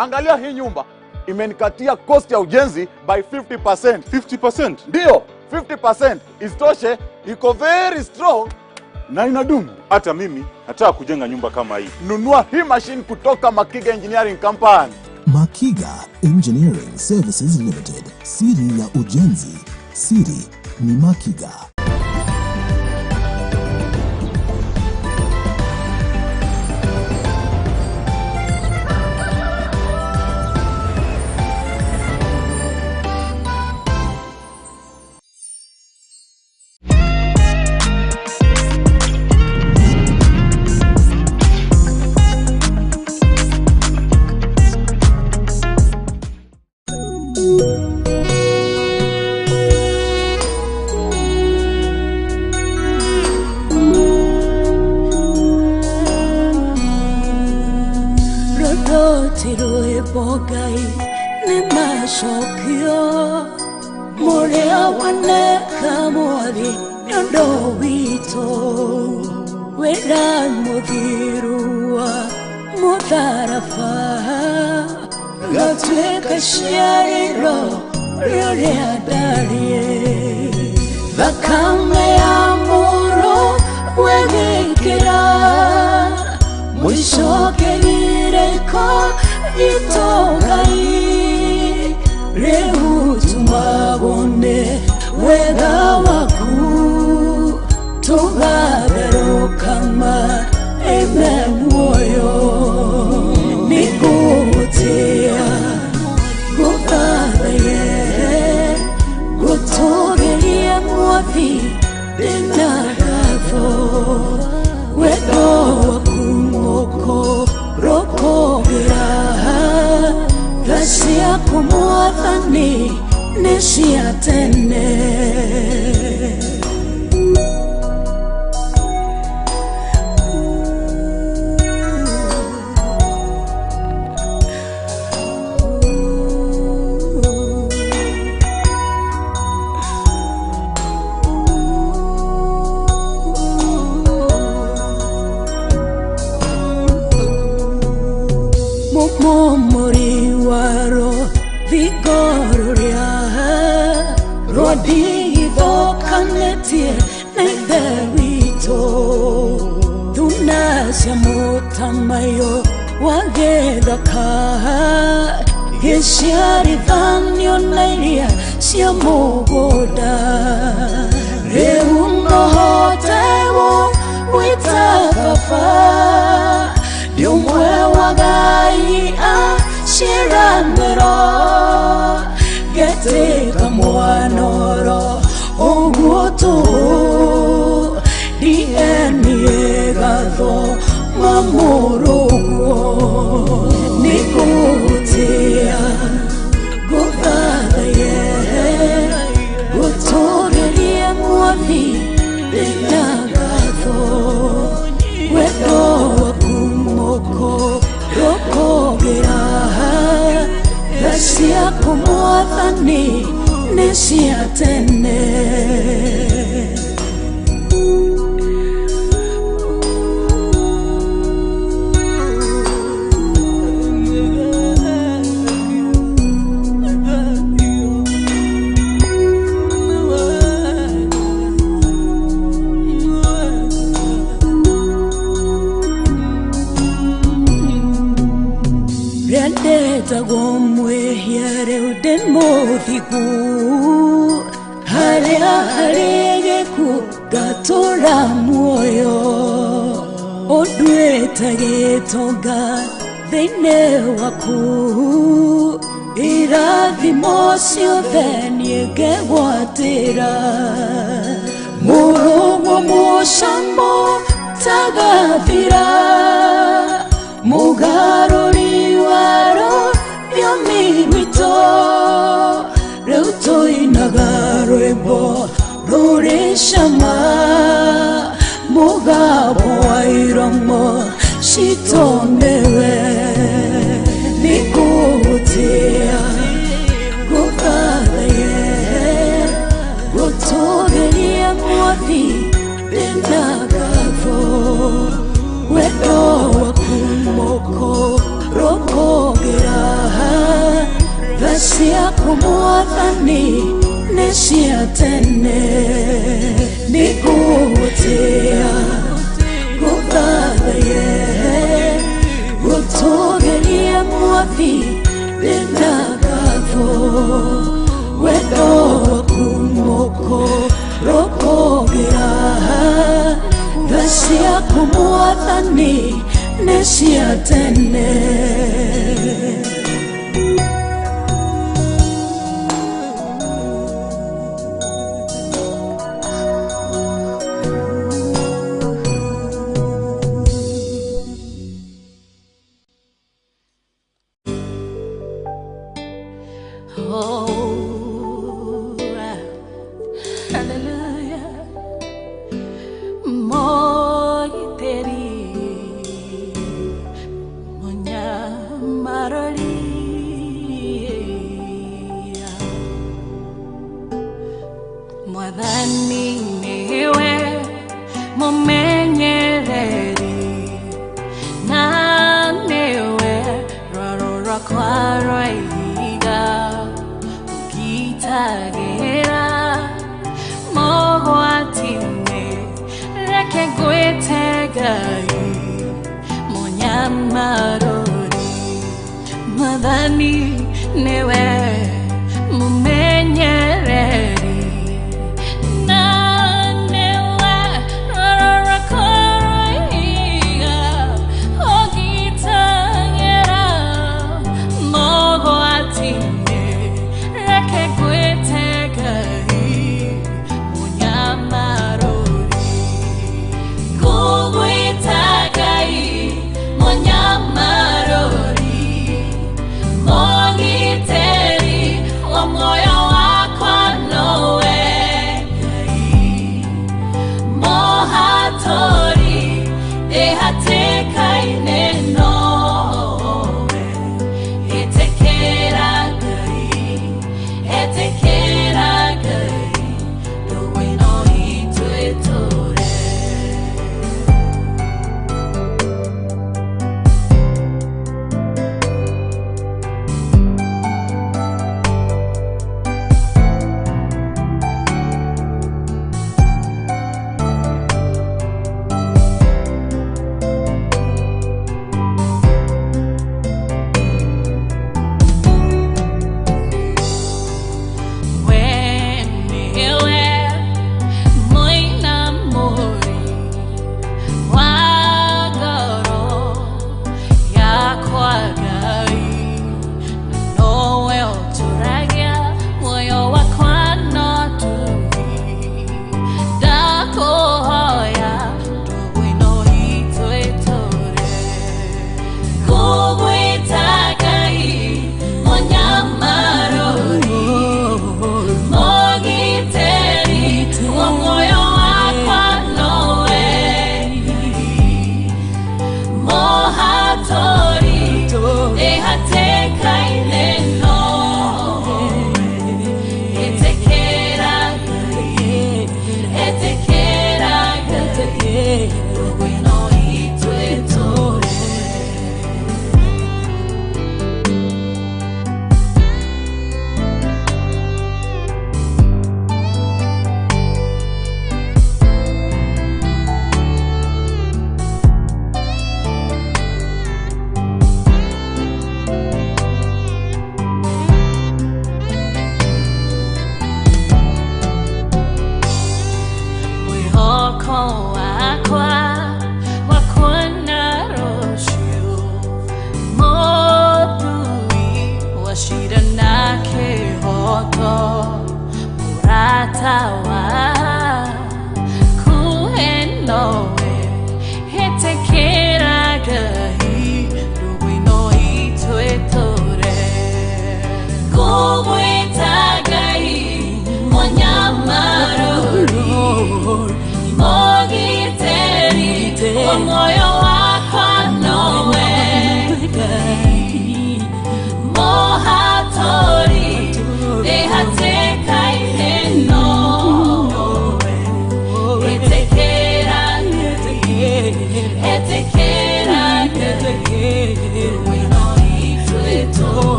Angalia hii nyumba. Imenikatia cost ya ujenzi by 50%. 50%? Ndio, 50%. Isitoshe, iko very strong na inadumu. Hata mimi nataka kujenga nyumba kama hii. Nunua hii machine kutoka Makiga Engineering Company. Makiga Engineering Services Limited. Siri ya ujenzi. Siri ni Makiga. Bogai ne mashokyo Morea wane kamori Yondo wito Wera mudirua Mutarafa Gatweka shiariro Ryorea darie Vakame amuro Wegekera Mwisho kenireko Itogai Rehutumabone Wega waku Tugabero kama Ememoyo Nikutia Gubadaye Gutogeria mwafi Dinagafo Wego wakumoko Rokogera Gasia kumuathani Nishia tene Momori waro vigororia Rodi vokanetie neverito Dunasia mutamayo wagedaka Geshari vanyo nairia siamo goda Reuno hotewo witafafa Diumwe wagai shiranero Gete kamwanoro Oguoto Dienie gatho Mamurugo Nikutia Guvadaye Gutogeria mwafi Dinagatho Wedo wakumoko Rokogera Gasia kumuathani Nishia tene Tagomwe hiare uden modiku Harea haregeku gatora muoyo Odwe tagetoga Thine waku Irathi mosio thenie gewatira Murugo mushambo tagathira Mugaruri waro Yomirito Reuto inagarwebo Rurishama Mugabo airomo Shitonewe Nikutia Guvadaye Gutogeria mwafi Dinagafo Wedo wakumoko Rokogera kumwathani neshiatene nikutia guthaye gutogeria mwathi bendagavo wedo kumoko rokogera Dasia kumwathani neshiatene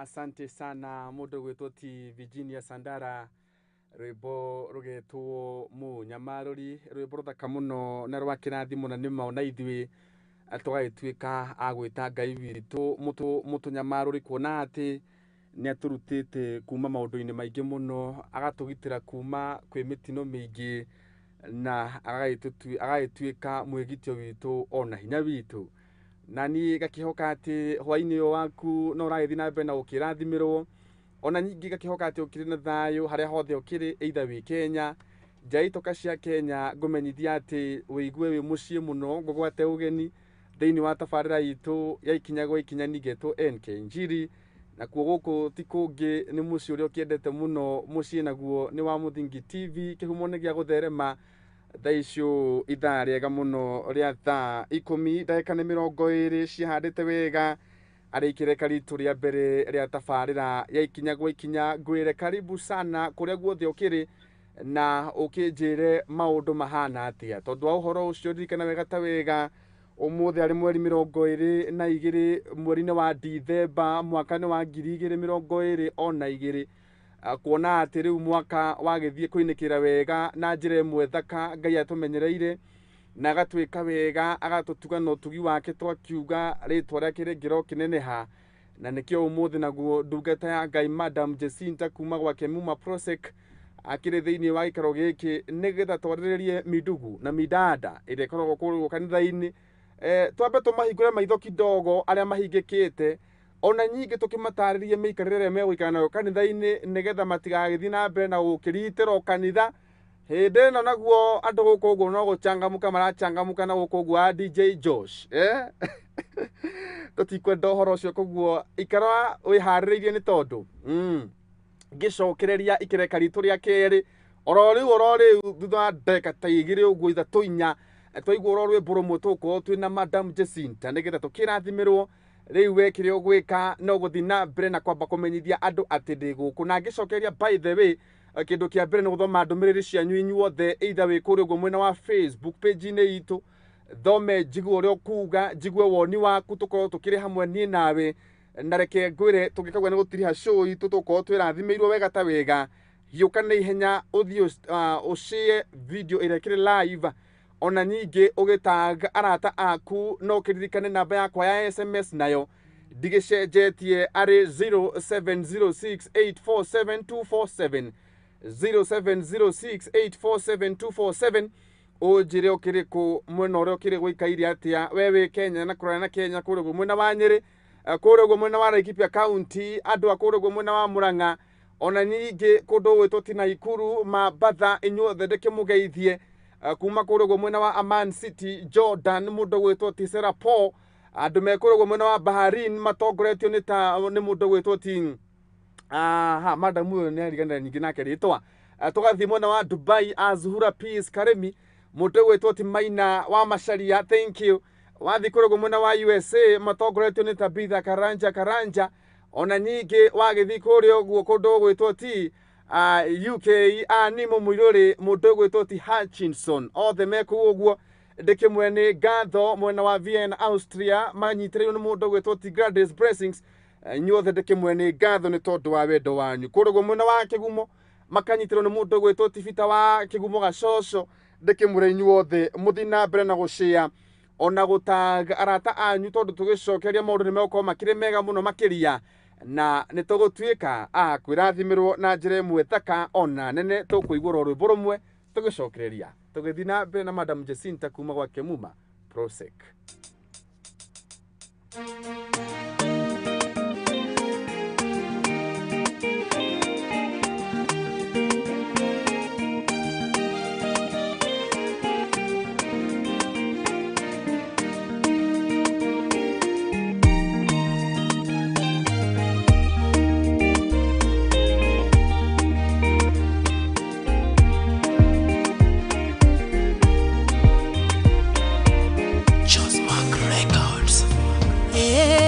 asante sana mundu gwitoti Virginia Sandara rwimbo rugetwo mu nyamaruri rwimbo ruthaka muno na rwa kirathi muno ni mauna ithwi atwagituika agwita Ngai witu mutu nyamaruri kuona ati ni aturutite kuma maundu-ini maingi muno agatugitira kuma kwi mitino mingi na agagituika mwigitio witu ona hinya witu nani gakihoka ati hwaini waku no raithi na mbere na ukirathimirwo ona nyingi gakihoka ati ukiri na thayu haria hothe ukiri either wi Kenya jaitoka cia Kenya ngumenyithia ati wiigue wi mucii muno ngugwate ugeni thiini wa tabarira itu ya ikinya gwa ikinya nigetwo NJIRI na kuo guku ti kungi ni mucii uria ukiendete muno mucii naguo ni wa Muthingi TV kihumo ni gia gutherema thaicio ithaa riega muno ria thaa 10 ndagika ni 20 cihandite wega arikire karitu ria mbere ria tabarira ya ikinya gwa ikinya ngwire karibu sana kuria guothe ukiri na ukinjire maundu mahana atia tondu wa uhoro ucio ririkana wega ta wega umuthi ari mweri 22 mweri-ini wa Dithemba mwaka ni wa 2022 ona igiri kuona ati riu mwaka wagithie kuinikira wega na njira imwe thaka Ngai atumenyereire na agatwika wega agatutuga no tugi wake twakiuga ritwa ria kirengiro kineneha na nikio umuthi naguo ndungata ya Ngai Madam JACINTA kuma gwa KEMUMA PROSEC akire thiini wa gikaro giki nigetha twariririe midugu na midada ire koragwo kuru kanitha-ini twambe tumahingure maitho kidogo aria mahingikite ona nyingi tukimataririe miikarire megwikana nayo kanitha-ini nigetha matigagithii na mbere na gukiritira kanitha hindi no naguo andu guku guo no guchangamuka marachangamuka na guku guo DJ Josh tutikwenda uhoro ucio koguo ikara wihaririirie ni tondu ngicokereria ikireka ritu ria keri orori thutha ndeka ta igiri uguo itha tuinya twaigua orori mburumwe tuko twina Madam JACINTA nigetha tukirathimirwo riu wekire ugwika no guthi na mbere na kwamba kumenyithia andu ati ndi guku na ngicokereria by the way kindu kia mbere ni guthoma ndumiriri cianyu inyuothe either wi kuri uguo mwena wa Facebook page-ini itu thome njigue uria ukuga njigue woni waku tukorwo tukiri hamwe nie nawe na reke ngwire tugikagwa ni gutiriha show itu tukorwo twirathimirwo wega ta wega hiuka na ihenya uthii ushare video irekire live ona nyingi ugitag arata aku no kiririkane namba yakwa ya SMS nayo ndigicenjetie ari 0706847247 0706847247 ujire ukiriku mwena uria ukiri gwikairi atia wewe Kenya na kurana na Kenya kurugo mwena wa Nyeri kurugo mwena wa Laikipia County andu akurugo mwena wa Murang'a ona nyingi kundu witwo tina Ikuru mabatha inyuothe ndikimugeithie kuma kurugo mwena wa Aman City Jordan mundu gwitwo Tisera Paul andu mekurugo mwena wa Bahrain matongoretio ni mundu gwitwo ti madam uyu ni arigana nyingi nake ritwa tugathi mwena wa Dubai Azhura Peace Karemi mundu gwitwo ti Maina wa Macharia thank you wathi kurugo mwena wa USA matongoretio ni Tabitha Karanja ona nyingi wagithi kurio guo kundu gwitwo ti UK nimo muiruri mundu gwitwo ti Hutchinson othe meku uguo ndikimwe ni gatho mwena wa Vienna Austria manyitiriwe ni mundu gwitwo ti Gladys Blessings nyuothe ndikimwe ni gatho ni tondu wa wendo wanyu kurugo mwena wa Kigumo makanyitirwo ni mundu gwitwo ti Bita wa Kigumo Gacoco ndikimure nyuothe muthina mbere na gushare ona gutaga arata anyu tondu tugicokeria maundu ni megukoo makire mega muno makiria na nitugutwika kwirathimirwo na njira imwe thaka ona nene tukuigua rwimbo rumwe tugicokereria tugithi na mbere na Madam JACINTA kuma gwa KEMUMA PROSEC. Yeah.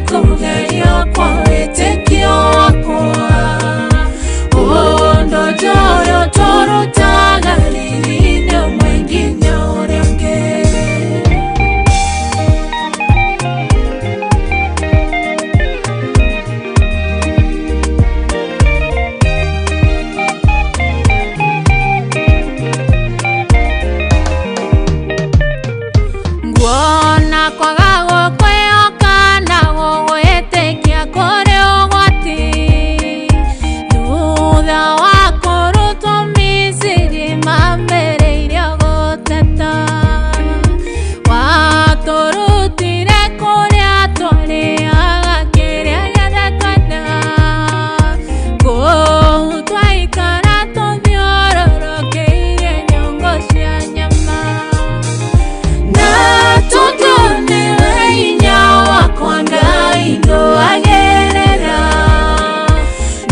kugerio kwa wetekio wakwa Undo joyo toro tagalini mwengine orenge Nguona kwa gago kweo kana gowetekia kore ogwati Thutha wa kũrutwo Misiri mambereire gũteta Watũrutire kũrĩa twarĩaga kĩrĩa gĩothe twenda Kũu twaikara tũthiũrũrũkĩirie nyũngũ cia nyama Na tondũ nĩwe hinya wakwa Ngai ndũagerera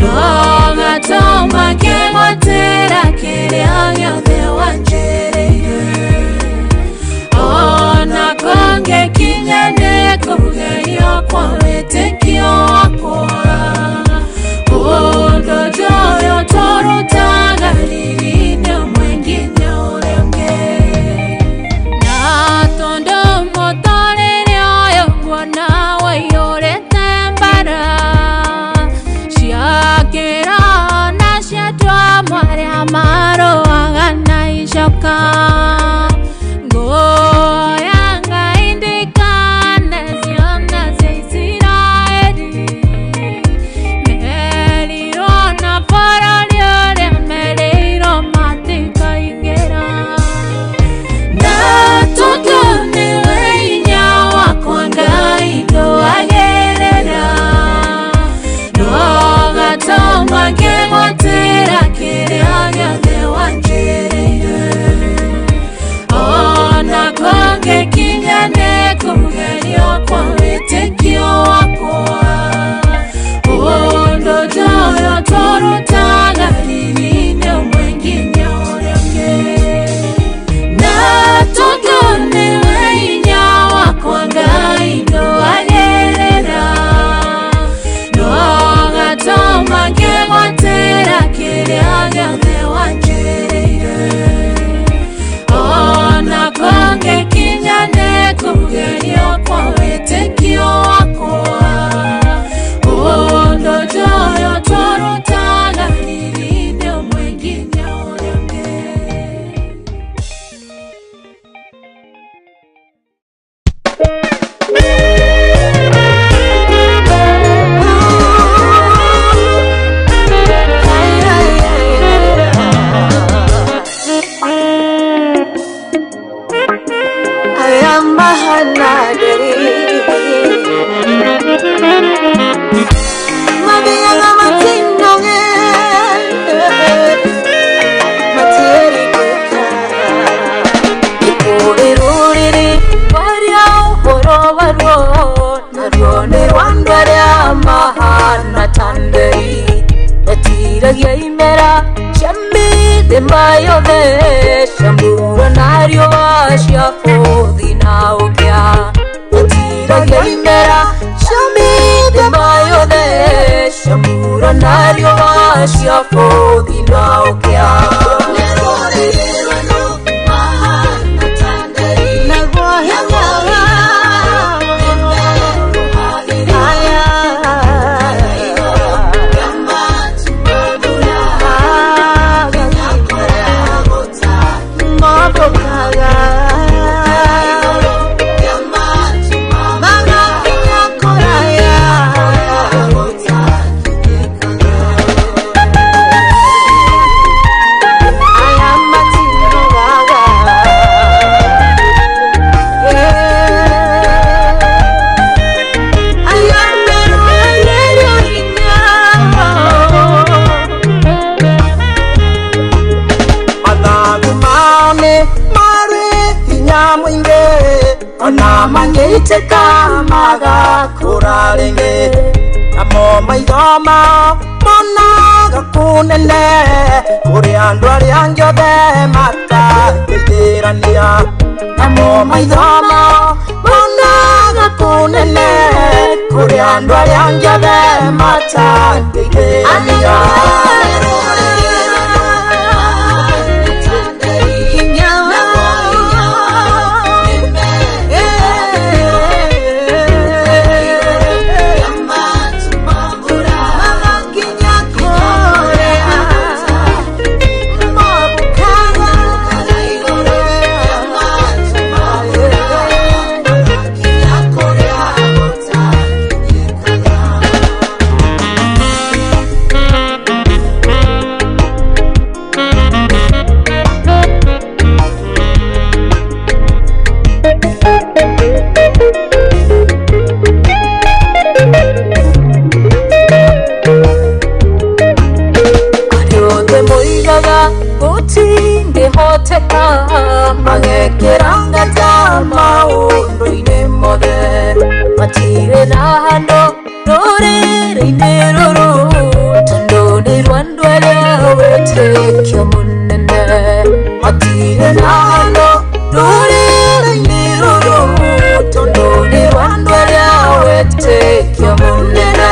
Nogatoma kĩgwatĩra kĩrĩa gĩothe wanjĩrĩire Ona kũngĩkinya nĩ kũgerio kwa wĩtĩkio wakwa Ũndũ njoyo tũrutaga riri-inĩ mwengine ũrĩa ũngĩ Na tondũ mũtũrĩre ũyũ nguona waiyũrĩte mbara Ciakĩra na ciatwa marĩa marũaga na icoka Nguoya Ngai ndikane ciana cia Isiraeli Merirwo na bũrũri ũrĩa merĩirwo matikaingĩra Na tondũ nĩwe hinya wakwa Ngai ndũagerera Nogatoma kĩgwatĩra kĩrĩa gĩothe wanjĩrĩire Ona kũngĩkinya nĩ kũgerio kwa wĩtĩkio wakwa Ũndũ njoyo tũrutaga riri-inĩ mwengine ũrĩa ũngĩ Na tondũ nĩwe hinya wakwa Ngai ndũagerera Nogatoma kĩgwatĩra kĩrĩa gĩothe wanjĩrĩire Ona kũngĩkinya nĩ kũgerio kwa wĩtĩkio wakwa Ũndũ njoyo tũrutaga riri-inĩ mwengine ũrĩa ũngĩ Shambura nario asya fodina okya Atira gaimera Shami mayo de Shambura nario asya fodina okya Cheka maga kurarenge amo maidoma mona gakunene kuri andu ari angyo de mata ketirania amo maidoma mona gakunene kuri andu aria njothe matangĩire magekĩranga ta maũndũ-inĩ mothe matirĩ na handũ rũrĩrĩ-inĩ rũrũ tondũ nĩ rwa andũ arĩa wĩtĩkio mũnene matirĩ na handũ rũrĩrĩ-inĩ rũrũ tondũ nĩ rwa andũ arĩa wĩtĩkio mũnene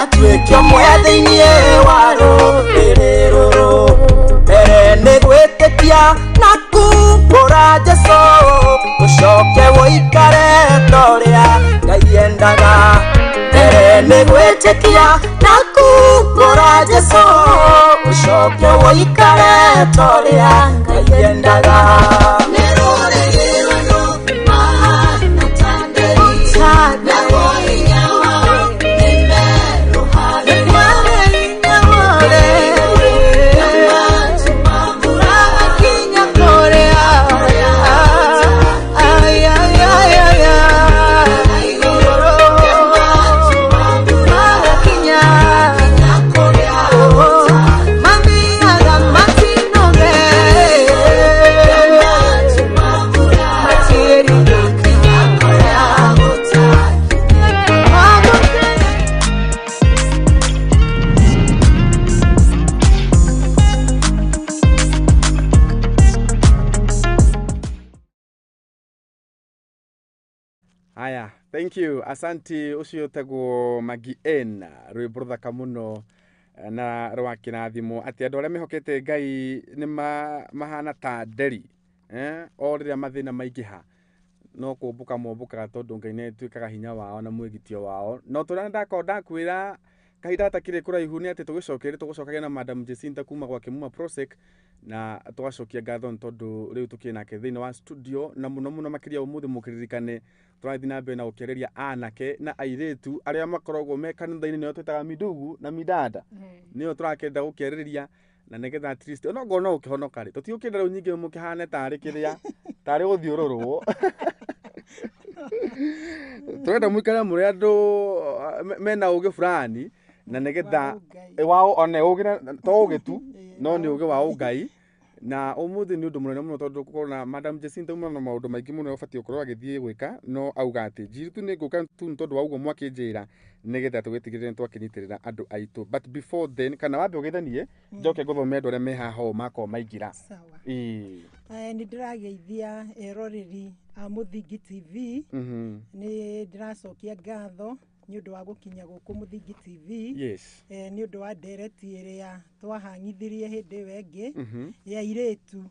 atuĩkio mwethĩ-inĩ wa rũrĩrĩ rũrũ mbere nĩ gwĩtĩkia na kumbũra Jesũ ũcoke wũikare ta ũrĩa Ngai endaga mbere nĩ gwĩtĩkia na kumbũra Jesũ ũcoke wũikare ta ũrĩa Ngai endaga Aya, thank you. Asanti ucio tegwo Magien rwimbo ruthaka muno na rwa kirathimo ati andu aria mehokete Ngai ni mahana ta nderi o riria mathina maingiha no kumbuka mombukaga tondu Ngai ni tuikaga hinya wao na mwigitio wao no turia ndakorwo kwira kahinda gatakire kuraihu ni ati tugucokeria na Madam Jacinta kuma gwa KEMUMA PROSEC na tugacokia ngatho tondu riu tukiri nake thiini wa studio na muno makiria umuthi mukiririkane turathi na mbere na gukereria anake na airitu aria makoragwo me kanitha-ini nio twitaga midugu na midada nio turakenda gukereria na nigetha at least ona ngona ukihonoka ri tutiukenda riu nyingi mukihane tari kiria tari guthiururwo turenda muikara muri andu mena ugi fulani na nigetha wao one ugi to ugi tu no ni ugi wa Ngai na umuthi ni undu munene muno tondu kuona Madam Jacinta umwe na maundu maingi muno ubatie ukorwo agithie gwika no auga ati njiritu ni nguka tu tondu wa uguo mwakinjira nigetha tugwitigirire twakinyitirira andu aitu but before then kana wambe ugithanie njoke guthome andu aria me haha mako maingira sawa ni ndirageithia eroreri a Muthingi TV ni ndiracokia ngatho ni undu wa gukinya guku Muthingi TV yes ni undu wa ndereti iria twahangithirie hindi wengi ya airitu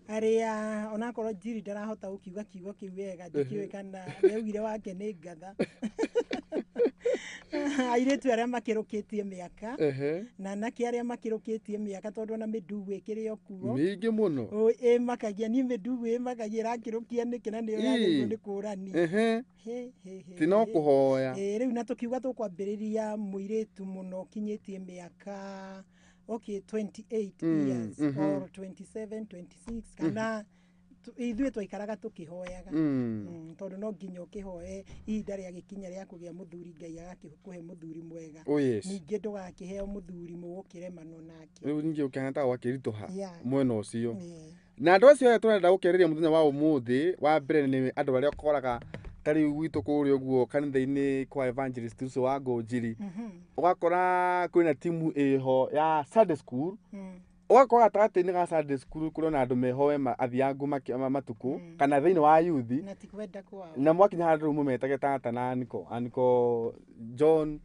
aria onakorwo njiri ndarahota gukiuga kiugo kiu wega ndikiwe kana weugire wake ni ngatha Airitu aria makirukitie miaka na anake aria makirukitie miaka tondu na midugu ikiri okuo mingi muno makagia ni midugu makagia rakirukia niki na ndio yagirwo ni kurani tino kuhoya riu na tukiuga tukwambiriria muiritu muno kinyitie miaka 28 years or 27 26 kana ithuĩ twaikaraga tũkĩhoyaga tondũ no nginya ũkĩhoe ihinda rĩa gĩkinya rĩa kũgĩa mũthuri Ngai agakũhe mũthuri mwega ningĩ ndũgakĩheo mũthuri mũgũkĩremanwo nake rĩu ningĩ ũkĩhana ta wakĩritũha mwena ũcio na andũ acio tũrenda gũkĩarĩria mũthenya wa ũmũthĩ wa mbere nĩ andũ arĩa ũkoraga tari gwitũ kũrĩa ũguo kanitha-inĩ kwa evangelist ũcio wa NJIRI ũgakora kwĩna timu ĩho ya Sunday school ugakora gatagatĩ-inĩ ga Sunday school kũrĩ na andũ mehoe athiangu matuku kana thĩinĩ wa youth na mwakinya handũ rĩu mũmetage tata na Aniko John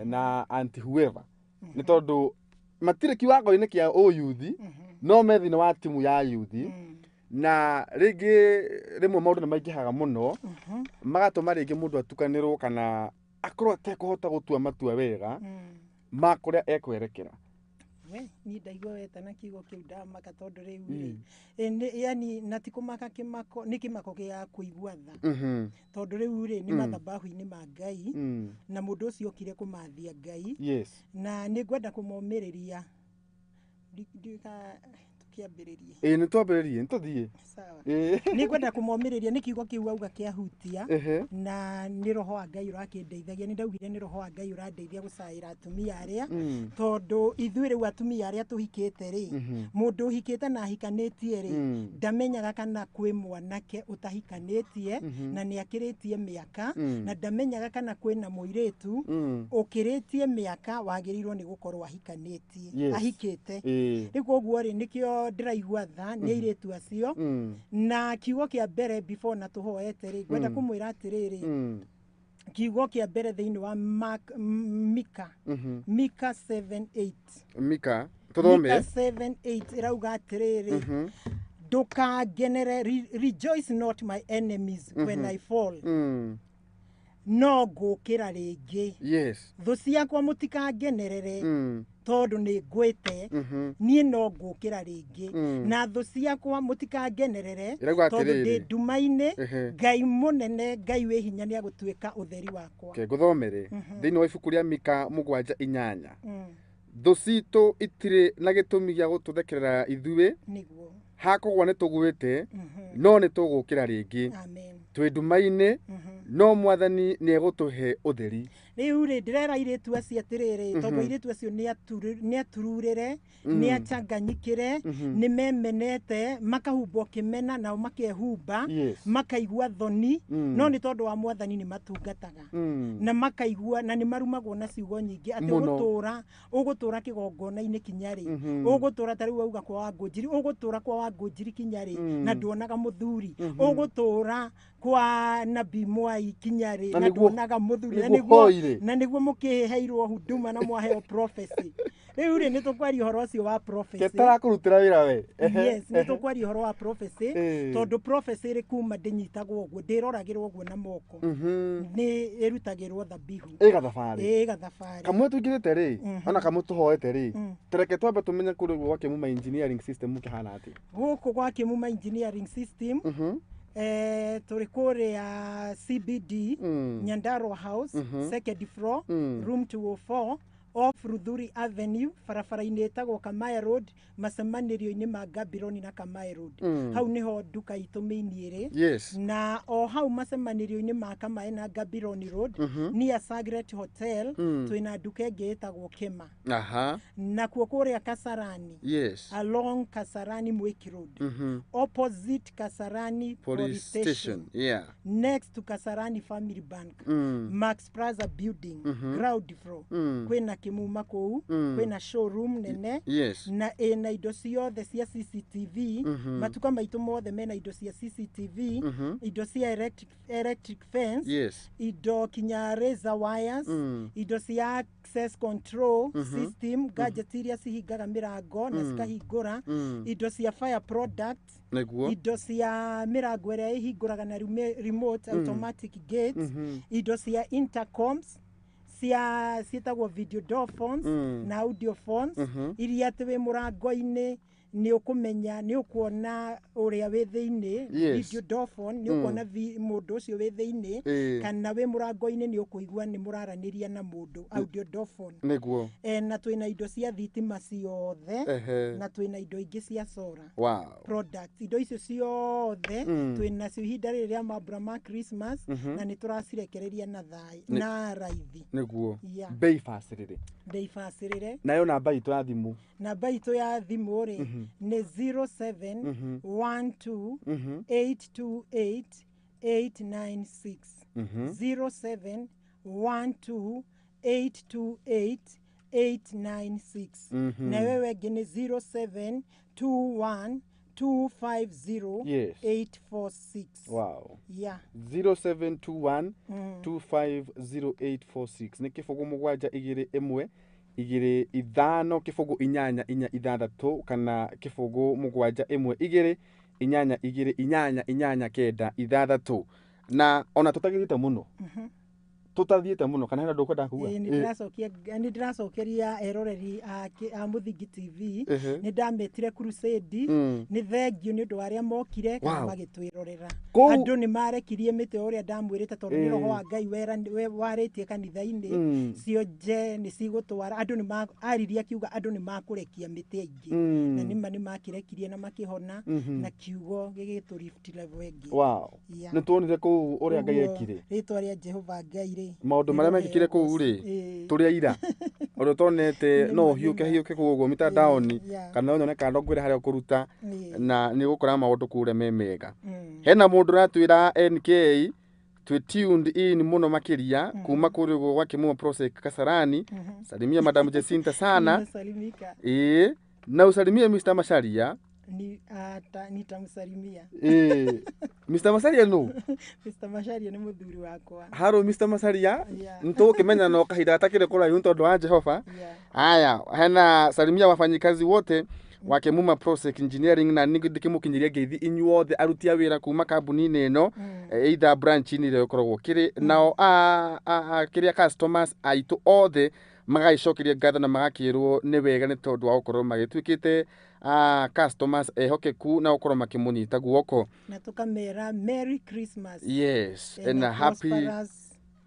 na anti whoever nĩ tondũ matirĩ kiwango-inĩ kĩa youth no me thĩinĩ wa timu ya youth na rĩngĩ rĩmwe maũndũ nĩ maingĩhaga mũno magatũma rĩngĩ mũndũ atukanĩrwo kana akorwo atekũhota gũtua matua wega ma kũrĩa ekwerekera ni ndaigua wetana kiugo kiu ndamaka tondu riu yani natikumaka kimako ni kimako gĩa kũigua tha tondu riu ni mathabahu-inĩ ma Ngai na mũndũ ũcio okire kũmathia Ngai na nĩ ngwenda kũmomĩrĩria kiambiririe nĩ twambĩrĩrie nĩ tũthiĩ sawa nĩ ngwenda kũmomĩrĩria nĩ kiugo kiu auga kĩahutia na nĩ roho wa Ngai ũrakĩndeithagia nĩ ndaugire nĩ roho wa Ngai ũrandeithia gũcaĩra atumia arĩa tondũ ithuĩ rĩu atumia arĩa tũhikĩte rĩ mũndũ ũhikĩte na ahikanĩtie rĩ ndamenyaga kana kwĩ mwanake ũtahikanĩtie na nĩ akĩrĩtie mĩaka na ndamenyaga kana kwĩna mũirĩtu ũkĩrĩtie mĩaka wagĩrĩirwo nĩ gũkorwo ahikanĩtie ahikĩte rĩu koguo rĩ nĩkĩo ndĩraigua tha nĩ airĩtu acio na kiugo kĩa mbere before na tũhoete rĩ ngwenda kũmwĩra atĩrĩrĩ kiugo kĩa mbere thĩinĩ wa Mika 7:8 Mika tũthome 7:8 ĩrauga atĩrĩrĩ ndũkangenere rejoice not my enemies when I fall no ngũkĩra rĩngĩ thũ ciakwa mũtikangenerere tondu nĩ ngwĩte niĩ no ngũkĩra rĩngĩ na thũ ciakwa mũtikangenerere tondu ndĩ nduma-inĩ Ngai mũnene Ngai wĩ hinya nĩ agũtuĩka ũtheri wakwa ngũthomere thĩinĩ wa ibuku rĩa Mika 7:8 thũ citũ itirĩ na gĩtũmi gĩa gũtũthekerera ithuĩ hakũgwa nĩ tũgwĩte no nĩ tũgũkĩra rĩngĩ twĩ nduma-inĩ no Mwathani nĩ egũtũhe ũtheri rĩu rĩ ndĩrera airĩtu acio atĩrĩrĩ tondũ airĩtu acio nĩ atururĩre nĩ achanganyikĩre nĩ memenete makahumbwo kĩmena nao makehumba makaigua thoni no nĩ tondũ wa Mwathani nĩ matungataga na makaigua na nĩ marumagwo na ciugo nyingĩ atĩ ũgũtũra kĩgongona-inĩ kinya rĩ ũgũtũra tarĩu auga kwa wa NJIRI ũgũtũra kwa wa NJIRI kinya rĩ na nduonaga mũthuri ũgũtũra kwa nabii Mwai kinya rĩ na nduonaga mũthuri na nĩguo mũkĩheirwo huduma na mwaheo prophecy rĩu rĩ nĩ tũkwaria ũhoro ũcio wa prophecy kĩtarakũrutĩra wĩra we yes nĩ tũkwaria ũhoro wa prophecy tondũ prophecy rĩ kuma ndĩnyitagwo ũguo ndĩroragĩrwo ũguo na moko nĩ ĩrutagĩrwo thabihu ĩgathabarĩ kamwe tũingĩrĩte rĩ ona kamwe tũhoete rĩ tereke twambe tũmenye kũrĩ gwa KEMUMA engineering system kĩhana atĩ gũkũ gwa KEMUMA engineering system tũrĩ kũrĩa CBD Nyandarua House second floor room 204 off Ruthuri Avenue barabara-inĩ ĩtagwo Kamaya Road macemanĩrio-inĩ ma Gabironi na Kamaya Road hau niho nduka itũ mĩini ĩrĩ na o hau macemanĩrio-inĩ ma Kamaya na Gabironi Road near Sagret Hotel twĩna nduka ĩngĩ ĩtagwo Kema na kuo kũrĩa Kasarani along Kasarani Mwiki Road opposite Kasarani Police Station next to Kasarani Family Bank Max Plaza Building ground floor kwĩna KEMUMA kũu kwĩna showroom nene na ĩna indo ciothe cia CCTV matuka maitũ mothe mena indo cia CCTV indo cia electric fence indo kinya razor wires indo cia access control system gadget iria cihingaga mĩrango na cikahingũra indo cia fire products indo cia mĩrango ĩrĩa ĩhingũraga na remote automatic gates indo cia intercoms cietagwo video door phones na audio phones iria atĩ mũrango-inĩ nĩ ũkũmenya nĩ ũkuona ũrĩa wĩ thĩinĩ video door phone nĩ ũkuona mũndũ ũcio wĩ thĩinĩ kana wĩ mũrango-inĩ nĩ ũkũigua nĩ mũraranĩria na mũndũ audio door phone nĩguo na twĩna indo cia thitima ciothe na twĩna indo ingĩ cia solar products indo icio ciothe twĩna cio ihinda rĩrĩ rĩa mambura ma Christmas na nĩ tũracirekereria na raithi nĩguo bei bacĩrĩre nayo namba itũ ya thimũ rĩ nĩ 0712828896 0712828896 na wewe wengĩ nĩ 0721250846 wow 0721250846 nĩ kĩbũgũ mũgwanja igĩrĩ ĩmwe igĩrĩ ithano kĩbũgũ inyanya inya ithathatũ kana kĩbũgũ mũgwanja ĩmwe igĩrĩ inyanya igĩrĩ inyanya kenda ithathatũ na ona tutathiĩte mũno kana hena ndũkwenda kuga nĩ ndĩracokeria eroreri a Muthingi TV nĩ ndametire crusade nĩ thengio nĩ ũndũ wa arĩa mokire kana magĩtwĩrorera andũ nĩ marekirie mĩtĩ ũrĩa ndamwĩrĩte tondũ nĩ roho wa Ngai warĩtie kanitha-inĩ cio nje nĩ cigũtwara andũ nĩ aririe akiuga andũ nĩ makũrekia mĩtĩ aingĩ na nĩ makĩrekirie na makĩhona na kiugo gĩgĩtũlift level ĩngĩ nĩ tuonire kũu ũrĩa Ngai ekire rĩtwa rĩa Jehova Ngai maũndũ marĩa mekĩkire kũu rĩ tũrĩa ira ũrĩa tonete no hiũke kũguo mitandaoni kana nyone kana ngwĩre harĩa ũkũruta na nĩ gũkora maũndũ kũrĩa me mega hena mũndũ ratwĩra NK twĩ tuned in mũno makĩria kuma kũrĩ gwa KEMUMA PROSEC Kasarani salimia Madam Jacinta sana na usalimie Mr. Masharia nitamsalimia Mr. Masaria no Mr. Masaria ni muthuri wakwa haro Mr. Masaria ntukimenya no kahinda atakire kula yu tondu wa Jehova haya hena salimia wafanyikazi wote wa KEMUMA PROSEC Engineering na ndikimukinyiria ngeithi inyuothe aruti a wira kuma kambuni-inĩ ĩno either branch-inĩ ĩrĩa ũkoragwo kĩrĩ nao kĩrĩa customers aitũ othe magaicokeria ngatho na magakĩrwo nĩ wega nĩ tondũ wa gũkorwo magĩtuĩkĩte customers ehokeku na gũkorwo makĩmũnyita guoko na tukamera Merry Christmas and a happy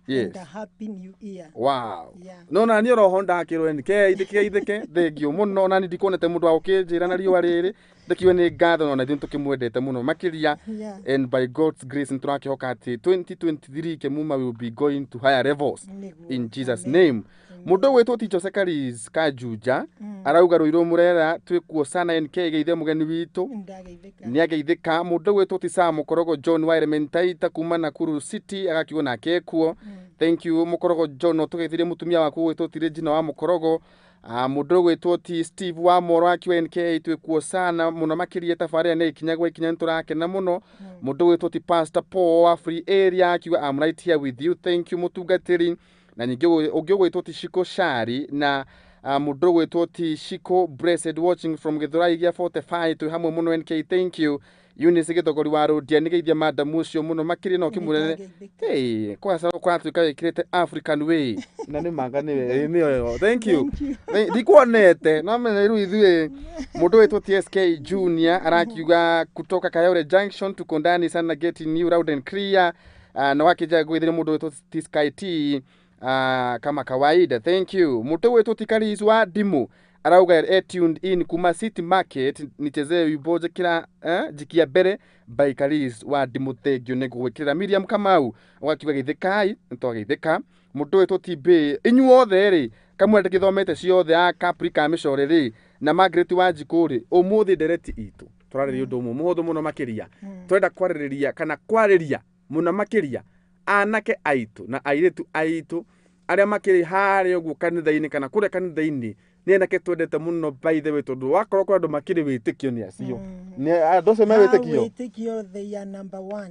and a happy new year no na niĩ roho ndakĩrwo itheke thengio mũno na ndikuonete mũndũ wa gũkĩnjĩra na riũa rĩrĩ ndakĩwe nĩ ngatho na ithuĩ tũkĩmwendete mũno makĩria and by God's grace nĩtũrakĩhoka atĩ 2023 KEMUMA will be going to higher levels in Jesus name Mudo wetu Ticho Sekaris Kajuja arauga ruiro murera twikuo sana NK geithe mugeni witu ni ageithika mudo wetu Tisa Mukorogo John Wairementaita kuma Nakuru City agakiwa na kekuo thank you Mukorogo John otugeithire mutumia waku wetu Tirejina wa Mukorogo mudo wetu ti Steve wa Moro akiwa NK twikuo sana muno makiria tafaria na Ikinya Ikinya nturakena muno mudo wetu ti Pastor Paul wa Free Area akiwa I'm right here with you thank you mutugatiri na nyingĩ ũngĩgwĩtwo ti Shiko Shari na mũndũ gwĩtwo ti Shiko Blessed watching from Githurai gĩa 45 twĩ hamwe mũno NK thank you Eunice Gĩthogori wa Rodia nĩ geithia madam ũcio mũno makĩrĩ no kĩmũrere kwa sababu kwa tuĩka wĩkĩrĩte African way na nĩ manga nĩyo thank you ndikuonete no menya rĩu ithuĩ mũndũ gwĩtwo ti SK Junior arakiuga kutoka Kayole Junction tuko ndani sana getting you loud and clear na wakija gwithire mũndũ gwĩtwo ti Sky T kama kawaida thank you muto wetu Tikariz wa Dimu arauga tuned in kuma City Market nichezee wiboje kila jikia bere by Kariz wa Dimu thegio negwikira Miriam Kamau wakiwa githikai ntogeithika muto wetu TB inyuothe ri kamwende githomete ciothe a Caprica mĩcoreri na Margaret wa Jikuri umuthi dereti itu turarĩria ũndũ mũhũthũ mũno makĩria twenda kwarĩrĩria kana kwarĩria mũno makĩria anake aitu na airitu aitu arĩa makĩrĩ harĩa ũguo kanitha-inĩ kana kũrĩa kanitha-inĩ nĩ anake twendete mũno by the way tondũ wakorwo kwa andũ makĩrĩ wĩtĩkio nĩ acio nĩ andũ acio me wĩtĩkio they are number 1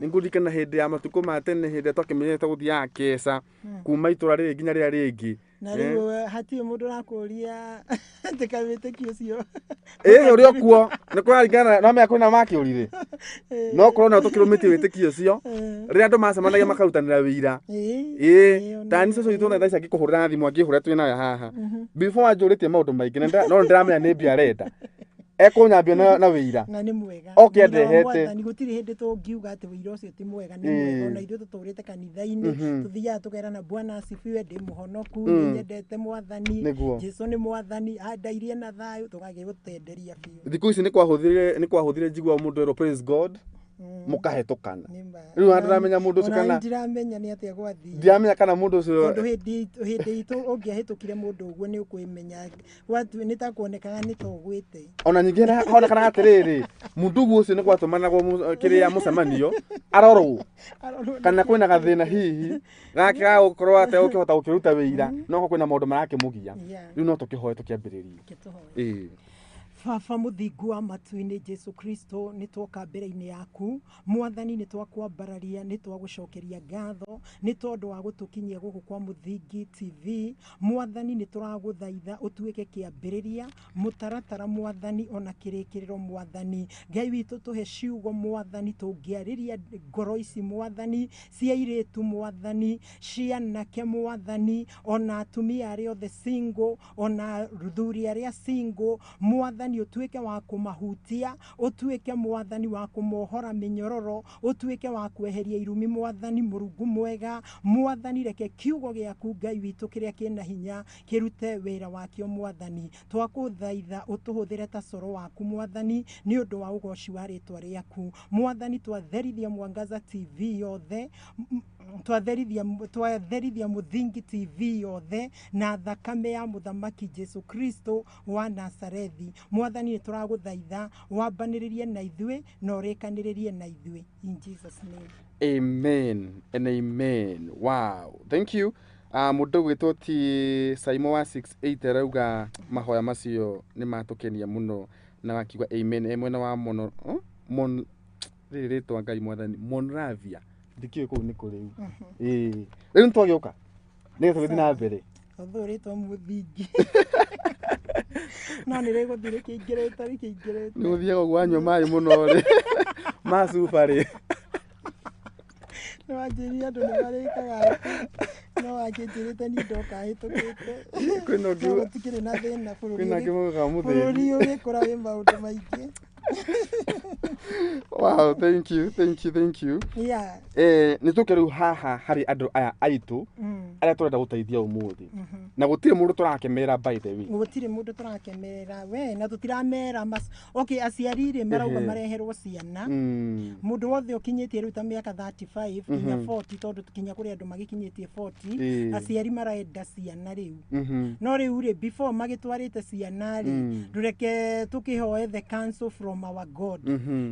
nĩ ngũririkana hĩndĩ ya matukũ ma tene hĩndĩ twakĩmenyete gũthiaga keca kuma itũra rĩrĩ nginya rĩrĩa rĩngĩ na rĩu hatirĩ mũndũ rakũria tĩka wĩtĩkio ũcio ũrĩa kuo nĩ kũraringana no mĩaka kwĩna makĩũrire no korwo na tũkĩrũmĩtie wĩtĩkio ũcio rĩrĩa andũ macemanagia makarutanĩra wĩira tani cũcũ witũ thaa ici angĩkũhũrĩra thimũ angĩhũrĩra twĩ nayo haha before wanjũrĩtie maũndũ maingĩ no ndĩramenya nĩ mbia arenda ekũnyambio na wĩira na nĩ mwega oke ndehete gũtirĩ hĩndĩ tũngiuga atĩ wĩira ũcio ti mwega nĩ mwega ona ithuĩ tũtũrĩte kanitha-inĩ tũthiaga tũkerana Bwana asifiwe ndĩ mũhonoku nĩnyendete Mwathani Jesũ nĩ Mwathani andairie na thayũ tũgagĩgũtenderia biũ thikũ ici nĩ kwahũthire njigua mũndũ erwo praise God mũkahetũkana rĩu ndĩramenya mũndũ ũcio kana ndiramenya nĩ atĩa gwathi ndiramenya kana mũndũ ũcio tondũ hĩndĩ itũ ũngĩahĩtũkire mũndũ ũguo nĩ ũkwĩmenya nĩ ta kuonekaga nĩ togwĩte ona ningĩ honekana atĩrĩrĩ mũndũ ũcio nĩ gwatũmanagwo kĩrĩa mũcemanio arorwo kana kwĩna gathĩna hihi gake gagũkorwo atĩ ũkĩhota gũkĩruta wĩira no kwĩna maũndũ marakĩmũgia rĩu no tũkĩhoe tũkĩambĩrĩrie Baba mũthingu wa matu-inĩ Jesu Kristo nĩ twoka mbere-inĩ yaku Mwathani nĩ twakwambararia nĩ twagũcokeria ngatho nĩ tondũ wa gũtũkinyia gũkũ kwa Mũthingi TV Mwathani nĩ tũragũthaitha ũtuĩke kĩambĩrĩria mũtaratara Mwathani ona kĩrĩkĩrĩro Mwathani Ngai witũ tũhe ciugo Mwathani tũngĩarĩria ngoro ici Mwathani cia airĩtu Mwathani cia anake Mwathani ona atumia arĩa othe single ona athuri arĩa single Mwathani utuĩke wa kũmahutia utuĩke Mwathani wa kũmohora mĩnyororo utuĩke wa kweheria irumi Mwathani Mũrungu mwega Mwathani reke kiugo gĩaku Ngai witũ kĩrĩa kĩna hinya kĩrute wĩra wakĩo Mwathani twakũthaitha ũtũhũthĩre ta coro waku Mwathani nĩ ũndũ wa ũgoci wa rĩtwa rĩaku Mwathani twatherithia Mwangaza TV yothe twatherithia Mũthingi TV yothe na thakame ya Mũthamaki Jesu Kristo wa Nazarethi Mwathani nĩ tũragũthaitha wambanĩrĩrie na ithuĩ na ũrĩkanĩrĩrie na ithuĩ in Jesus name amen and amen wow thank you mũndũ gwĩtwo ti Saimo wa 68 arauga mahoya macio nĩ matũkenia mũno na akiuga amen mwena wa mono rĩrĩ rĩtwa Ngai Mwathani Monravia ndikiwe kũu nĩ kũrĩu rĩu nĩtwagĩũka nĩgetha gũthiĩ na mbere ũthũrĩtwo Mũthingi no nĩ rĩgũthire kĩingĩrĩte nĩ ũthiaga ũguo wanyua maĩ mũno rĩ macuba rĩ nĩ wanjĩria andũ nĩ marĩkaga no wanjĩrĩte nĩ ndoka hĩtũkĩte kwĩna ũngĩ gũtikĩrĩ na thĩna kwĩna kĩmoga mũthĩ bũrũri ũgĩkũra wĩ maũndũ maingĩ wow thank you yeah nĩ tũke rĩu haha harĩ andũ aya aitũ arĩa tũrenda gũteithia ũmũthĩ na gũtirĩ mũndũ tũrakemera by the way gũtirĩ mũndũ tũrakemera we na tũtiramera okay aciari rĩ marauga mareherwo ciana mũndũ wothe ũkinyĩtie rĩu ta mĩaka 35 kinya 40 tondũ tukinya kũrĩ andũ magĩkinyĩtie 40 aciari marenda ciana rĩu no rĩu rĩ before magĩtwarĩte ciana rĩ ndũreke tũkĩhoe the counsel from our God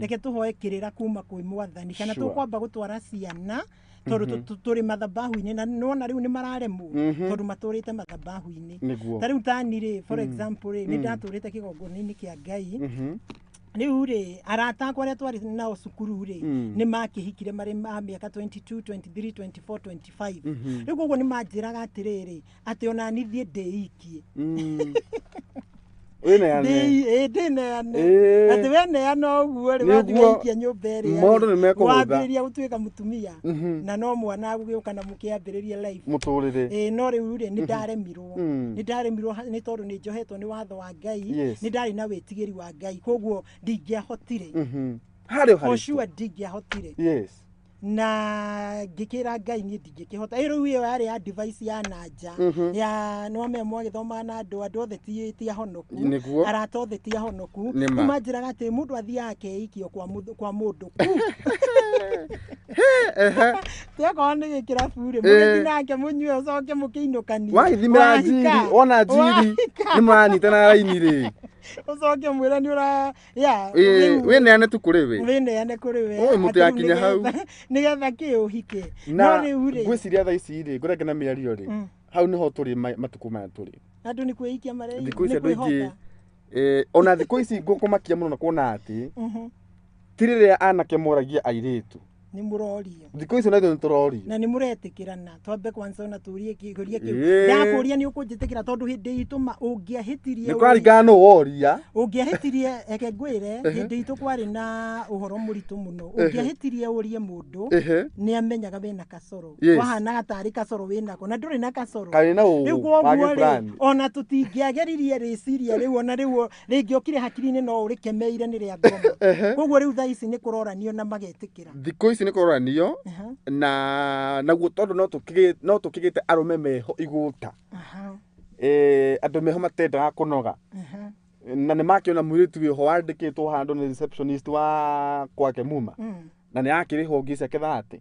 reke tũhoe kĩrĩra kuma kwĩ Mwathani kana tũkwamba gũtwara ciana tondũ tũrĩ mathabahu-inĩ na nona rĩu nĩ mararemwo tondũ matũrĩte mathabahu-inĩ ta rĩu tani rĩ for example rĩ nĩ ndatũrĩte kĩgongona-inĩ kĩa Ngai rĩu rĩ arata akwa arĩa twarĩ nao cukuru rĩ nĩ makĩhikire marĩ ma mĩaka 22 23 24 25 rĩu koguo nĩ manjĩraga atĩrĩrĩ atĩ ona niĩ ndĩikie ndĩneane atĩ we neana ũguo rĩ wathiĩikia nyũmba ĩrĩa wambĩrĩria gũtuĩka mũtumia na no mwana agũgĩũka na mũkĩambĩrĩria life mũtũrĩre no rĩu rĩ nĩ ndaremirwo nĩ tondũ nĩ njohetwo nĩ watho wa Ngai nĩ ndarĩ na wĩtigĩri wa Ngai koguo ndingĩahotire for sure ndingĩahotire na ngĩkĩra Ngai niĩ ndingĩkĩhota rĩu ĩyo yarĩ ya device ya nanja ya no me mwagĩthoma na andũ othe ti ahonoku arata othe ti ahonoku manjĩraga atĩ mũndũ athiaga akeikio kwa mũndũ tiakorwo nĩ gĩkĩrabu rĩ mũgĩthi nake mũnyue ũcoke mũkĩinũkanie waithimĩra njiri wona njiri nĩ mũranyitana raini rĩ ucoke mwĩra nĩ ũra wĩneane tu kũrĩ we wĩneane kũrĩ we mũtĩ akinya hau nĩgetha kĩũhike no rĩu rĩ ngwĩciria thaa ici rĩ ngũrenge na mĩario rĩ hau nĩho tũrĩ matukũ maya tũrĩ andũ nĩ kwĩikia marĩ thikũ ici andũ aingĩ ona thikũ ici ngũkũmakia mũno na kuona atĩ ti rĩrĩa anake moragia airĩtu Nĩ mũrorio. Thikũ ici naithuĩ nĩtũrorio. Na nĩ mũretĩkĩrana. Twambe kwanza ona tũrie kĩũria kĩu. Ĩĩ. Ndakũria nĩ ũkũnjĩtĩkĩra tondũ hĩndĩ itũ ũngĩahĩtirie. Nĩ kũraringana nũ woria. Ũngĩahĩtirie eke ngwĩre hĩndĩ itũ kwarĩ na ũhoro mũritũ mũno. Ũngĩahĩtirie ũrie mũndũ nĩ amenyaga wĩna kasoro. Wahanaga tarĩ kasoro wĩnako na ndũrĩ na kasoro. Kaĩ na ũũ. Rĩu koguo ona tũtingĩageririe rĩciria rĩu ona rĩu rĩngĩokire hakiri-inĩ no ũrĩkemeire nĩ rĩa ngoma. Koguo rĩu thaa ici nĩ kũroranio na magetĩkĩra. Thikũ ici nĩ kũroranio na naguo tondũ no tũkĩgĩte arũme meho igũta. Andũ meho matendaga kũnoga. Na nĩ makĩona mũirĩtu wĩho wandĩkĩtwo handũ nĩ receptionist wa kwa KEMUMA. Na nĩ akĩrĩhwo ngiri ciake 30.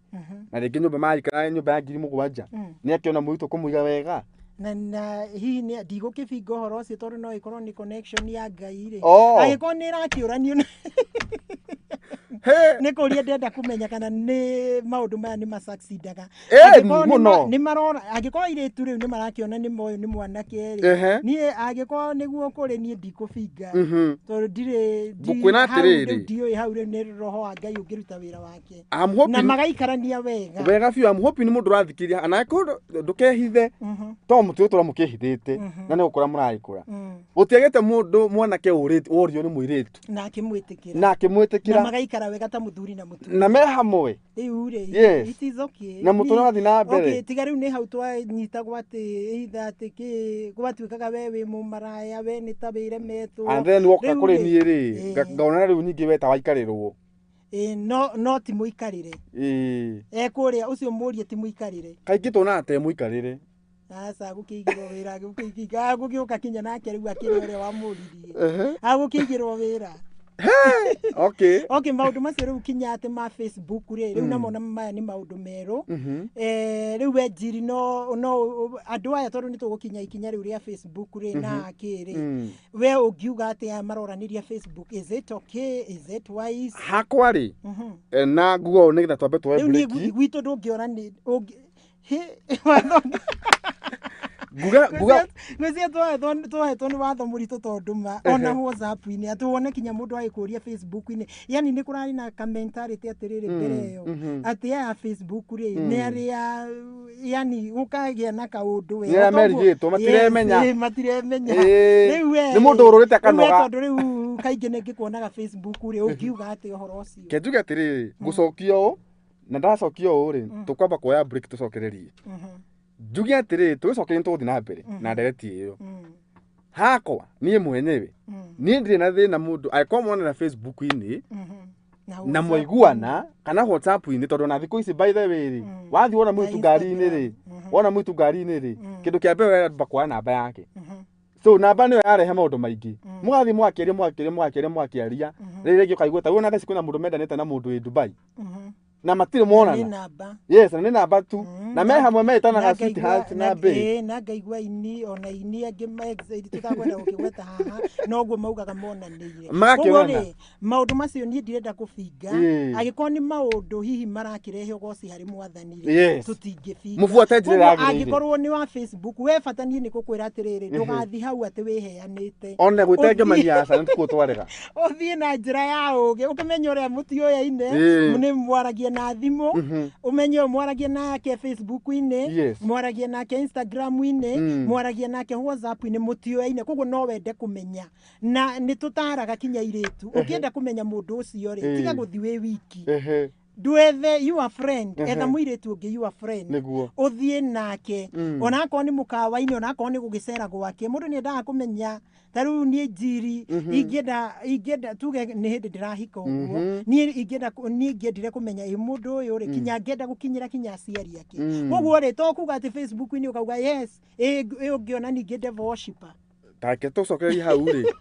Na rĩngĩ nyũmba marikara nyũmba ya 7,000. Nĩ akĩona mũirĩtu kũmũiga wega. Na hihi nĩ ndigũkĩbinga ũhoro ũcio tondũ no ĩkorwo nĩ connection ya Ngai rĩ. Agĩkorwo nĩ ĩrakĩũranio nĩ kũria ndenda kũmenya kana nĩ maũndũ maya nĩ ma-succeedaga. Nĩ marora angĩkorwo airĩtu rĩu nĩ marakĩona nĩ moyo nĩ mwanake rĩ. Niĩ angĩkorwo nĩguo kũrĩ niĩ ndikũbinga. Tondũ ngũkwĩra atĩrĩrĩ. Ndiũĩ hau rĩu nĩ roho wa Ngai ũngĩruta wĩra wake. Na magaikarania wega. Wega biũ I'm hoping mũndũ ũrathikĩria anake ndũkehithe. To mũtwe tũra mũkĩhithĩte na nĩ gũkora mũragĩkũra. Gũtiagĩte mũndũ mwanake worio nĩ mũirĩtu. Na akĩmwĩtĩkĩra. Na akĩmwĩtĩkĩra. Na magaikara wega ta mũthuri na mũtumia. Na me hamwe. Rĩu rĩ. It is okay. Na mũtũra wathi na mbere. Okay, tiga rĩu nĩ hau twanyitagwo atĩ either atĩ gwatuĩkaga we wĩ mũmaraya we nĩ ta wĩremetwo. And then woka kũrĩ niĩ rĩ ngaona rĩu nyingĩ weta waikarĩrwo. No ti mũikarĩre. Ekũrĩa ũcio mũrie ti mũikarĩre. Kaingĩ tuonaga te mũikarĩre. Asa gũkĩigĩrwo wĩra gũgĩũka kinya nake rĩu akĩrĩ ũrĩa wamũririe. Agũkĩigĩrwo wĩra. Okay. Okay, maũndũ macio rĩu kinya atĩ ma Facebook rĩ rĩu namo maya nĩ maũndũ merũ. Rĩu we NJIRI no andũ aya tondũ nĩ tũgũkinya ikinya rĩu rĩa Facebook rĩ na akĩrĩ. We ũngiuga atĩ aya maroranĩria Facebook, is it okay, is it wise? Hakwa rĩ na nguo nĩgetha twambe twoe break. Rĩu gwitũ ndũngĩora Ngwĩciria twahetwo nĩ watho mũritũ tondũ ona WhatsApp-inĩ atĩ kinya mũndũ agĩkũria Facebook-inĩ. Yani nĩ kũrarĩ na mentality atĩrĩrĩ mbere ĩyo atĩ aya Facebook rĩ nĩ arĩa yani gũkagĩa na kaũndũ we. Nĩ amerigĩtwo matiremenya. Matiremenya. Rĩu we nĩ mũndũ ũrũrĩte kanoga. Tondũ rĩu kaingĩ nĩ ngĩkuonaga Facebook rĩ ũngiuga atĩ ũhoro ũcio. Kenjuge atĩrĩrĩ ngũcokio na ndacokio ũũ rĩ tũkwamba kuoya break tũcokererie. Njuge atĩrĩrĩ tũgĩcokerie tũgũthiĩ na mbere na ndereti ĩyo. Hakwa niĩ mwenyewe niĩ ndirĩ na thĩna mũndũ angĩkorwo mwanana Facebook-inĩ na mwaiguana kana WhatsApp-inĩ tondũ na thikũ ici by the way rĩ wathiĩ wona mũitu ngari-inĩ rĩ kĩndũ kĩa mbere ũrenda kuoya namba yake. So namba nĩyo yarehe maũndũ maingĩ. Mũgathiĩ mwakĩaria rĩrĩa ũkaigua ta wona theci kwĩna mũndũ mendanĩte na mũndũ wĩ Dubai. Na matirĩ monana. Yes, na nĩ namba tu. Na me hamwe metanaga sweetheart na babe. Na ngaigua ini ona ini angĩ ma-exit tutakwenda gũkĩgweta haha no ũguo maugaga monanĩire. Magakĩonana. Maũndũ macio niĩ ndirenda kũbinga. Angĩkorwo nĩ maũndũ hihi marakĩrehe ũgoci harĩ mwathani rĩ tũtingĩbinga. Mũbuate njĩra yagĩrĩire. Angĩkorwo nĩ wa Facebook we bata niĩ nĩ gũkwĩra atĩrĩrĩ ndũgathiĩ hau atĩ wĩheanĩte. Ona gwĩtengemania aca nĩtuo twarega. Ũthiĩ na njĩra ya ũgĩ ũkĩmenya ũrĩa mũtioyaine nĩ mwaragia na thimũ umenye mwaragia nake Facebook-inĩ mwaragia nake Instagram-inĩ mwaragia nake WhatsApp-inĩ mũtioyaine koguo no wende kũmenya na nĩ tũtaraga kinya airĩtu ũkĩenda kũmenya mũndũ ũcio rĩ tiga gũthiĩ wĩ wiki ndwethe your friend etha mũirĩtu ũngĩ your friend ũthiĩ nake onakorwo nĩ mũkawa-inĩ onakorwo nĩ gũgĩcera gwake mũndũ nĩ endaga kũmenya ta rĩu niĩ NJIRI ingĩenda tuge nĩ hĩndĩ ndĩrahika ũguo niĩ ingĩendire kũmenya mũndũ ũyũ rĩ kinya ngĩenda gũkinyĩra kinya aciari ake koguo rĩ to kuga atĩ Facebook-inĩ ũkauga yes ũngĩona ningĩ devil worshipper take tũcokererie hau rĩ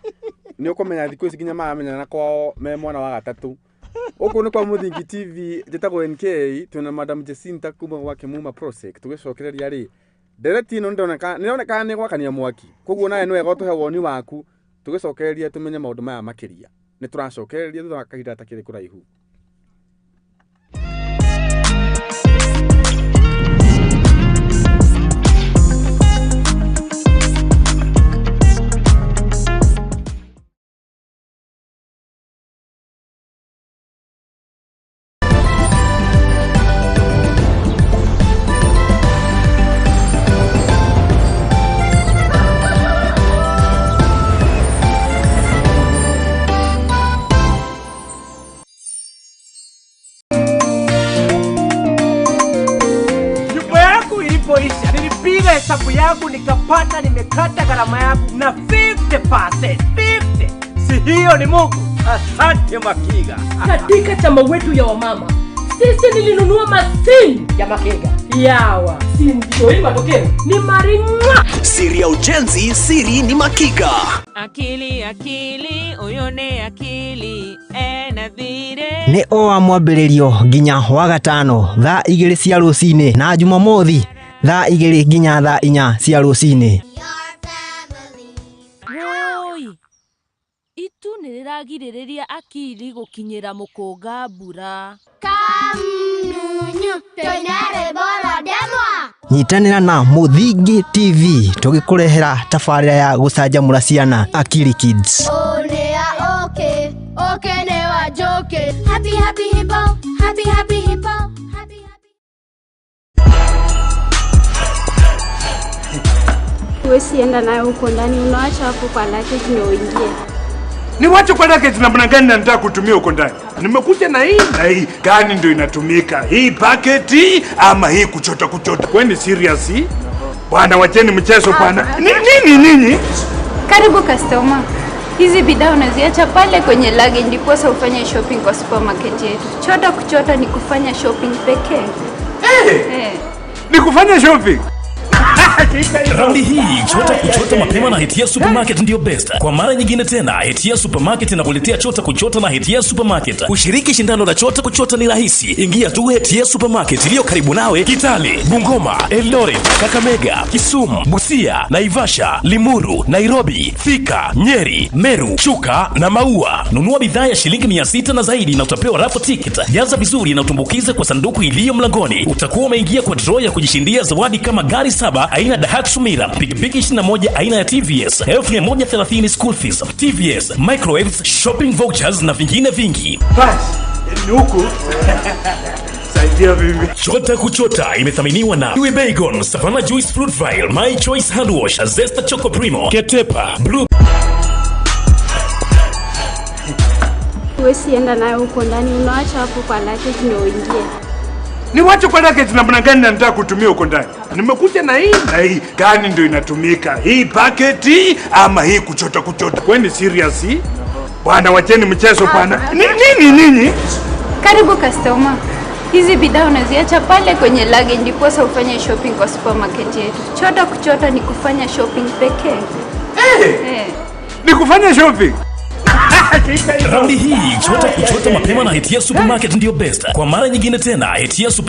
nĩ ũkũmenya thikũ ici nginya maramenyana kwao me mwana wa gatatũ. Huko nĩ kwa Mũthingi TV njĩtagwo NK twĩna Madam JACINTA kuma gwa KEMUMA PROSEC tũgĩcokereria rĩ ndereti ĩno nĩroneka nĩ gwakania mwaki koguo nawe nĩ wega ũtũhe woni waku tũgĩcokereria tũmenye maũndũ maya makĩria nĩ tũracokereria thutha wa kahinda takĩrĩ kũraihu. unapata nimekata gharama yangu na 50%. 50. Si hiyo ni Mungu. Asante Makiga. Katika chama wetu ya wamama, sisi nilinunua masini ya Makiga. Yawa, si ndio hii matokeo? Ni maringa. Siri ya ujenzi, siri ni Makiga. Akili, uyone akili, na thire. Ni oa mwambĩrĩrio nginya wa gatano thaa 2 cia rũcinĩ na Jumamothi thaa 2 nginya thaa 4 cia rũcinĩ. Oi, itu nĩrĩragirĩrĩria akili gũkinyĩra mũkũnga mbura. Kamunyu, TWINA bora demwa. Nyitanĩra na Mũthingi TV tũgĩkũrehera tabarĩra ya gũcanjamũra ciana Akili Kids. Okay, never joke. Happy hippo, happy hippo, happy. Usienda nayo huko ndani, unaacha hapo kwa lake ndio uingie. Ni wacho kwa lake namna gani nataka kutumia huko ndani? Nimekuja na hii gani ndio inatumika? Hii paketi ama hii kuchota? Kwani serious? Bwana wacheni mchezo bwana. Nini? Karibu customer. Hizi bidhaa unaziacha pale kwenye lage ndipo sasa ufanye shopping kwa supermarket yetu. Kuchota ni kufanya shopping pekee. Ni kufanya shopping. Raundi hii chota mapema na Ikinya Supermarket ndio best. Kwa mara nyingine tena Ikinya Supermarket inakuletea chota na Ikinya Supermarket. Kushiriki shindano la chota ni rahisi. Ingia tu Ikinya Supermarket iliyo karibu nawe Kitale, Bungoma, Eldoret, Kakamega, Kisumu, Busia, Naivasha, Limuru, Nairobi, Thika, Nyeri, Meru, Chuka na Maua. Nunua bidhaa ya shilingi 600 na zaidi na utapewa raffle ticket. Jaza vizuri na utumbukize kwa sanduku iliyo mlangoni. Utakuwa umeingia kwa draw ya kujishindia zawadi kama gari 7 aina Daihatsu Mira, pikipiki 21 aina ya TVS, 1130 school fees, TVS, microwaves, shopping vouchers na vingine vingi. Basi, ni huku. Saidia bibi. Chota imethaminiwa na Uwe Bacon, Savannah Juice Fruit Vial, My Choice Hand Wash, Zesta Choco Primo, Ketepa, Blue. Usienda nayo huko ndani, unaacha hapo kwa lake ndio uingie. Ni wacho kwa lake namna gani nataka kutumia huko ndani? Nimekuja na hii gani ndio inatumika? Hii paketi ama hii kuchota? Kwani serious? Bwana wacheni mchezo bwana. Nini? Karibu customer. Hizi bidhaa unaziacha pale kwenye lage ndipo sasa ufanye shopping kwa supermarket yetu. Kuchota ni kufanya shopping pekee. Ni kufanya shopping. Raundi hii chota mapema na Ikinya Supermarket ndio best. Kwa mara nyingine tena Ikinya Supermarket